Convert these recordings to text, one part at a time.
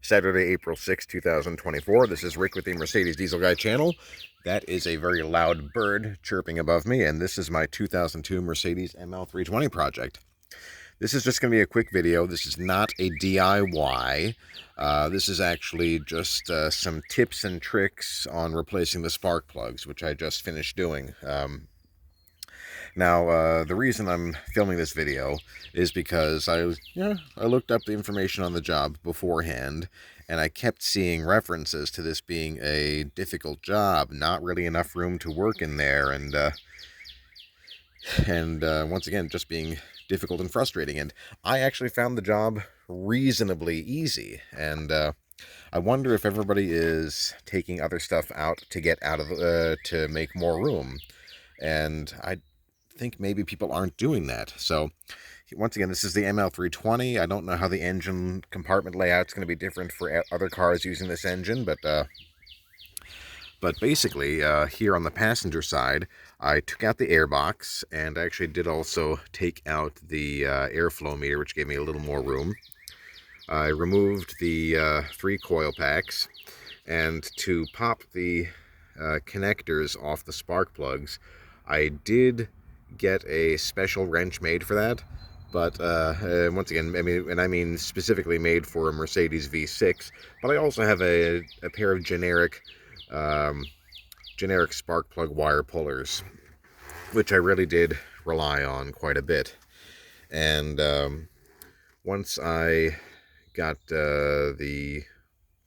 Saturday, April 6, 2024. This is Rick with the Mercedes Diesel Guy channel. That is a very loud bird chirping above me, and this is my 2002 Mercedes ML320 project. This is just going to be a quick video. This is not a DIY. This is actually just some tips and tricks on replacing the spark plugs, which I just finished doing. Now, the reason I'm filming this video is because I looked up the information on the job beforehand, and I kept seeing references to this being a difficult job, not really enough room to work in there, and once again, just being difficult and frustrating. And I actually found the job reasonably easy, and I wonder if everybody is taking other stuff out to get out of to make more room, and I think maybe people aren't doing that. So once again, this is the ML320. I don't know how the engine compartment layout is going to be different for other cars using this engine, but basically here on the passenger side, I took out the airbox, and I actually did also take out the airflow meter, which gave me a little more room. I removed the 3 coil packs, and to pop the connectors off the spark plugs, I did get a special wrench made for that, but once again, I mean specifically made for a Mercedes V6, but I also have a pair of generic spark plug wire pullers, which I really did rely on quite a bit. And once I got the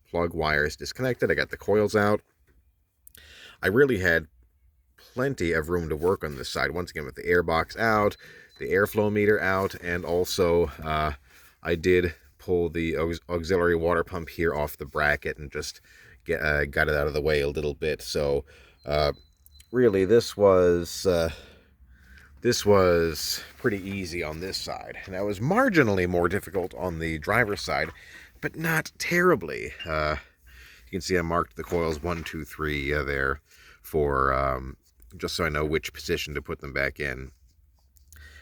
plug wires disconnected, I got the coils out, I really had plenty of room to work on this side. Once again, with the airbox out, the airflow meter out, and also I did pull the auxiliary water pump here off the bracket and just got it out of the way a little bit. So really, this was pretty easy on this side, and that was marginally more difficult on the driver's side, but not terribly. You can see I marked the coils 1, 2, 3 there for just so I know which position to put them back in.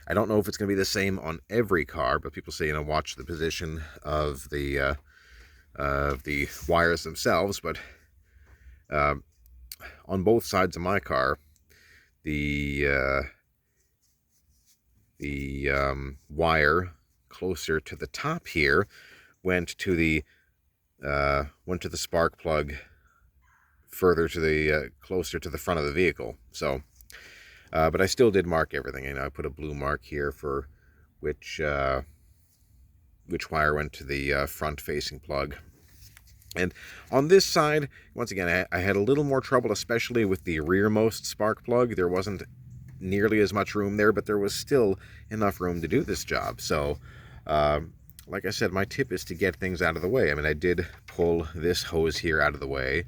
I don't know if it's going to be the same on every car, but people say, watch the position of the wires themselves. But on both sides of my car, the wire closer to the top here went to the spark plug further to the closer to the front of the vehicle. So but I still did mark everything. I put a blue mark here for which wire went to the front facing plug. And on this side, once again, I had a little more trouble, especially with the rearmost spark plug. There wasn't nearly as much room there, but there was still enough room to do this job. So like I said, my tip is to get things out of the way. I did pull this hose here out of the way,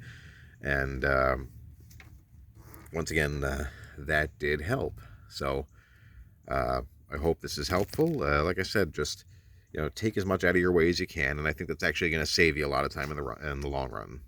and once again, that did help. So I hope this is helpful. Like I said, just take as much out of your way as you can, and I think that's actually going to save you a lot of time in the long run.